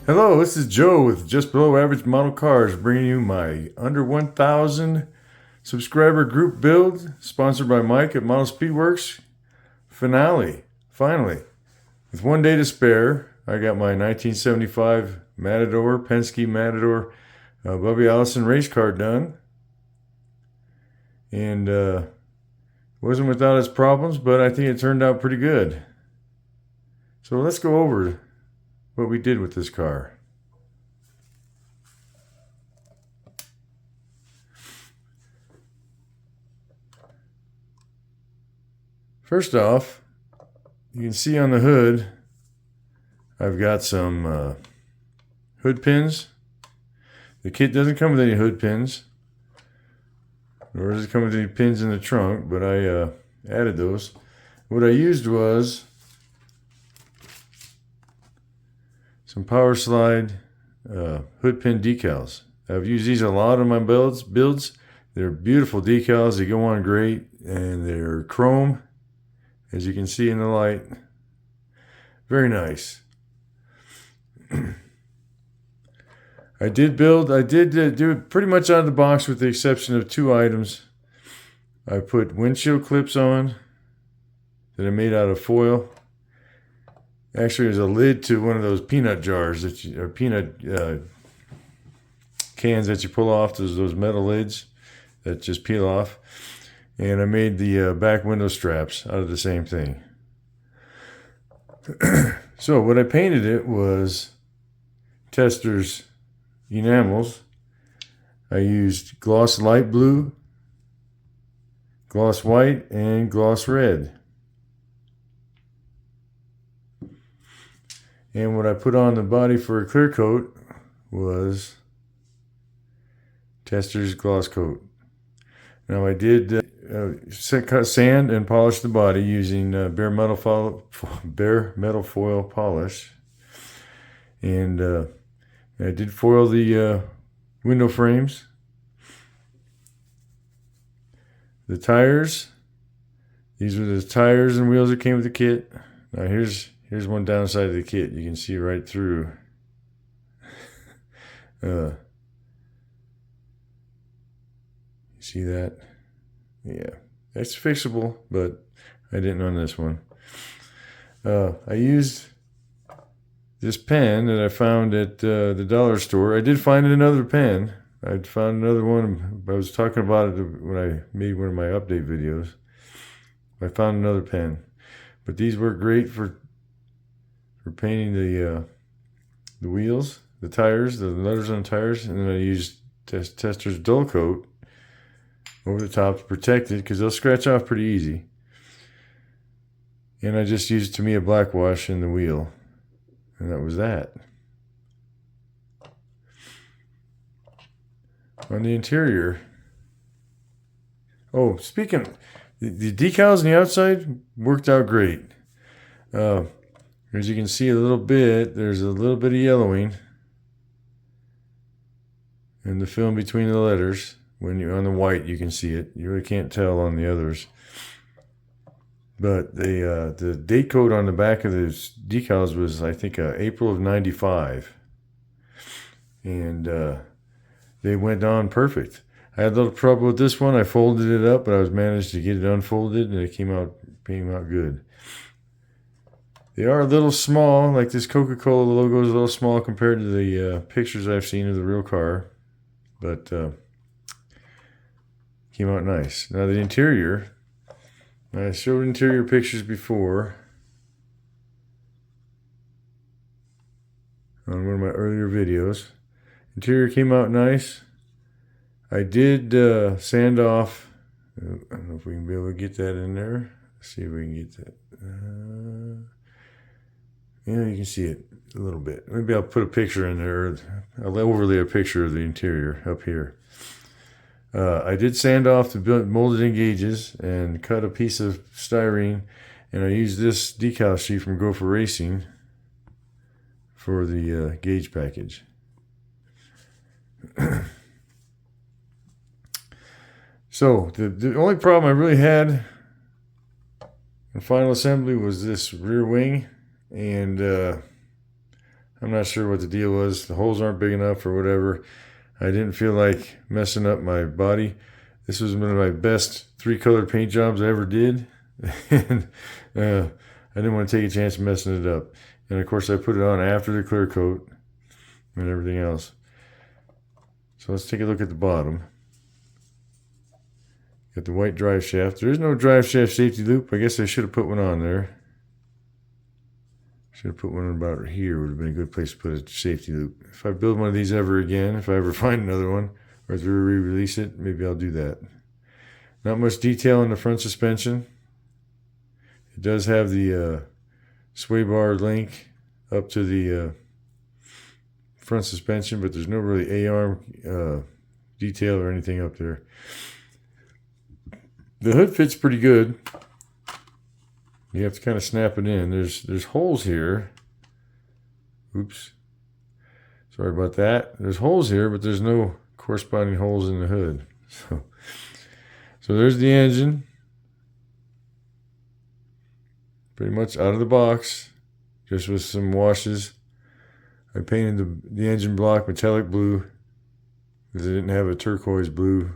Hello, this is Joe with Just Below Average Model Cars, bringing you my under 1,000 subscriber group build, sponsored by Mike at Model Speedworks. Finally. With 1 day to spare, I got my 1975 Matador, Penske Matador, Bubby Allison race car done. And wasn't without its problems, but I think it turned out pretty good. So let's go over what we did with this car. First off, you can see on the hood, I've got some hood pins. The kit doesn't come with any hood pins, nor does it come with any pins in the trunk, but I added those. What I used was some power slide hood pin decals. I've used these a lot on my builds. They're beautiful decals. They go on great, and they're chrome, as you can see in the light. Very nice. I did do it pretty much out of the box with the exception of 2 items. I put windshield clips on that I made out of foil. Actually, there's a lid to one of those peanut jars or peanut cans that you pull off. Those metal lids that just peel off. And I made the back window straps out of the same thing. So what I painted it was Testors enamels. I used gloss light blue, gloss white, and gloss red. And what I put on the body for a clear coat was Testors gloss coat. Now I did sand and polish the body using bare metal foil polish, and I did foil the window frames. The tires. These were the tires and wheels that came with the kit. Now here's one downside of the kit. You can see right through. You see that? Yeah, that's fixable, but I didn't on this one. I used this pen that I found at the dollar store. I did find another pen. I found another one. I was talking about it when I made one of my update videos. I found another pen, but these work great for painting the wheels, the tires, the letters on the tires, and then I used Testors dull coat over the top to protect it because they'll scratch off pretty easy. And I just used Tamiya black wash in the wheel, and that was that. On the interior, speaking, the decals on the outside worked out great. As you can see a little bit, there's a little bit of yellowing in the film between the letters. When you're on the white, you can see it. You really can't tell on the others. But the date code on the back of the decals was, I think, April of '95. And they went on perfect. I had a little trouble with this one. I folded it up, but I managed to get it unfolded, and it came out good. They are a little small, like this Coca-Cola logo is a little small compared to the pictures I've seen of the real car. But came out nice. Now the interior, I showed interior pictures before on one of my earlier videos. Interior came out nice. I did sand off. I don't know if we can be able to get that in there. Let's see if we can get that. Yeah, you can see it a little bit. Maybe I'll put a picture in there. I'll overlay a picture of the interior up here. I did sand off the molded in gauges and cut a piece of styrene, and I used this decal sheet from Go for Racing for the gauge package. So the only problem I really had in final assembly was this rear wing, and I'm not sure what the deal was. The holes aren't big enough or whatever. I didn't feel like messing up my body. This was one of my best 3-color paint jobs I ever did. And I didn't want to take a chance of messing it up. And of course I put it on after the clear coat and everything else. So let's take a look at the bottom. Got the white drive shaft. There is no drive shaft safety loop. I guess I should have put one on there. Should have put one about here. Would have been a good place to put a safety loop. If I build one of these ever again, if I ever find another one, or if we re-release it, maybe I'll do that. Not much detail in the front suspension. It does have the sway bar link up to the front suspension, but there's no really A-arm detail or anything up there. The hood fits pretty good. You have to kind of snap it in. There's holes here. Oops. Sorry about that. There's holes here, but there's no corresponding holes in the hood. So there's the engine. Pretty much out of the box, just with some washes. I painted the engine block metallic blue because I didn't have a turquoise blue.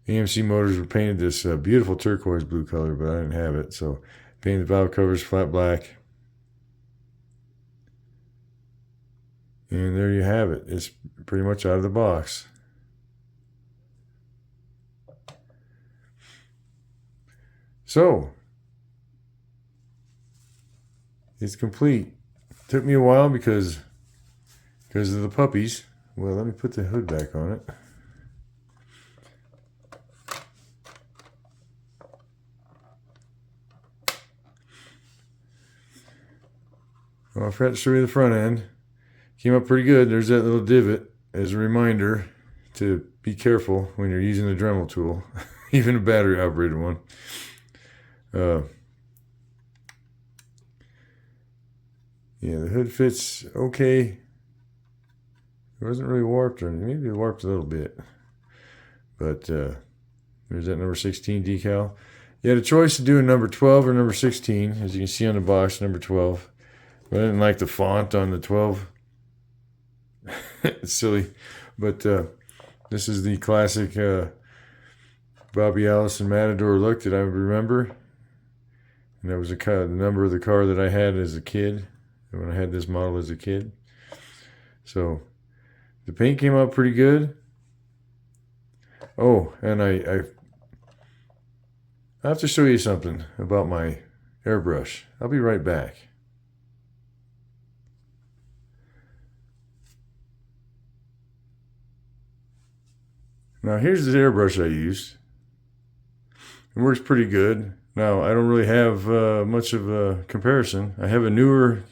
EMC motors were painted this beautiful turquoise blue color, but I didn't have it, so painted the valve covers flat black. And there you have it. It's pretty much out of the box. So, it's complete. Took me a while because of the puppies. Well, let me put the hood back on it. Well, I forgot to show you the front end. Came up pretty good. There's that little divot as a reminder to be careful when you're using the Dremel tool, even a battery operated one. Yeah, the hood fits okay. It wasn't really warped, or maybe it warped a little bit. But there's that number 16 decal. You had a choice to do a number 12 or number 16. As you can see on the box, number 12. But I didn't like the font on the 12. It's silly. But this is the classic Bobby Allison Matador look that I remember. And that was the number of the car that I had as a kid, when I had this model as a kid. So the paint came out pretty good. Oh, and I have to show you something about my airbrush. I'll be right back. Now here's the airbrush I used. It works pretty good. Now I don't really have much of a comparison. I have a newer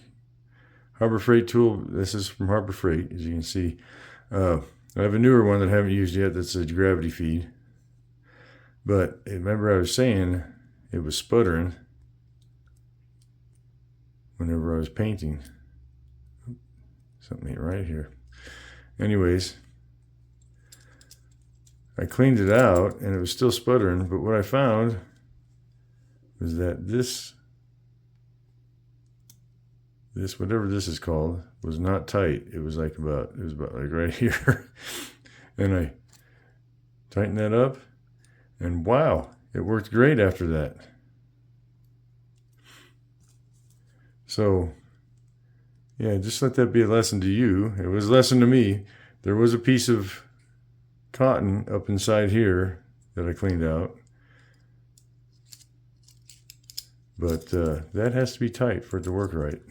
Harbor Freight tool. This is from Harbor Freight, as you can see. I have a newer one that I haven't used yet that's a gravity feed. But remember I was saying it was sputtering whenever I was painting. Something ain't right here. Anyways, I cleaned it out and it was still sputtering, but what I found was that this whatever this is called was not tight. It was about like right here. And I tightened that up and wow, it worked great after that. So yeah, just let that be a lesson to you. It was a lesson to me. There was a piece of cotton up inside here that I cleaned out, but that has to be tight for it to work right.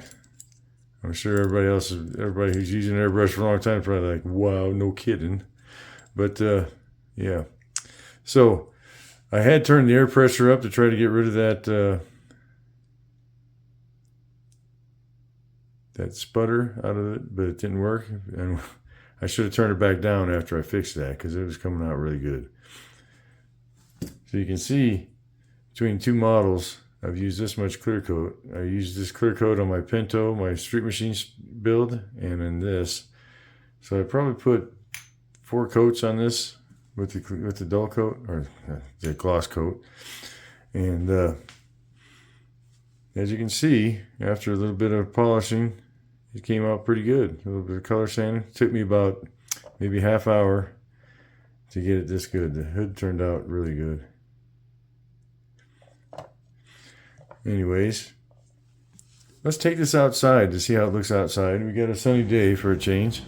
I'm sure everybody who's using an airbrush for a long time is probably like, wow, no kidding. But yeah, so I had turned the air pressure up to try to get rid of that sputter out of it, but it didn't work. And I should have turned it back down after I fixed that because it was coming out really good. So you can see between two models, I've used this much clear coat. I used this clear coat on my Pinto, my Street Machine build, and in this. So I probably put 4 coats on this with the dull coat, or the gloss coat. And as you can see, after a little bit of polishing, it came out pretty good. A little bit of color sanding. It took me about maybe half hour to get it this good. The hood turned out really good. Anyways, let's take this outside to see how it looks outside. We got a sunny day for a change.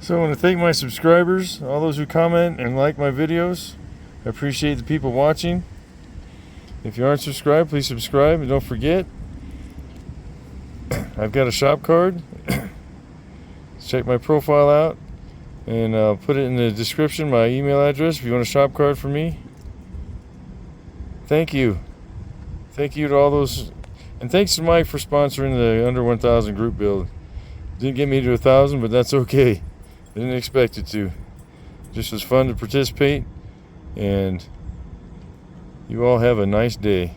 So I want to thank my subscribers, all those who comment and like my videos. I appreciate the people watching. If you aren't subscribed, please subscribe, and don't forget, I've got a shop card. Check my profile out, and I'll put it in the description, my email address, if you want a shop card for me. Thank you. Thank you to all those, and thanks to Mike for sponsoring the Under 1,000 group build. Didn't get me to 1,000, but that's okay. Didn't expect it to. Just was fun to participate, and you all have a nice day.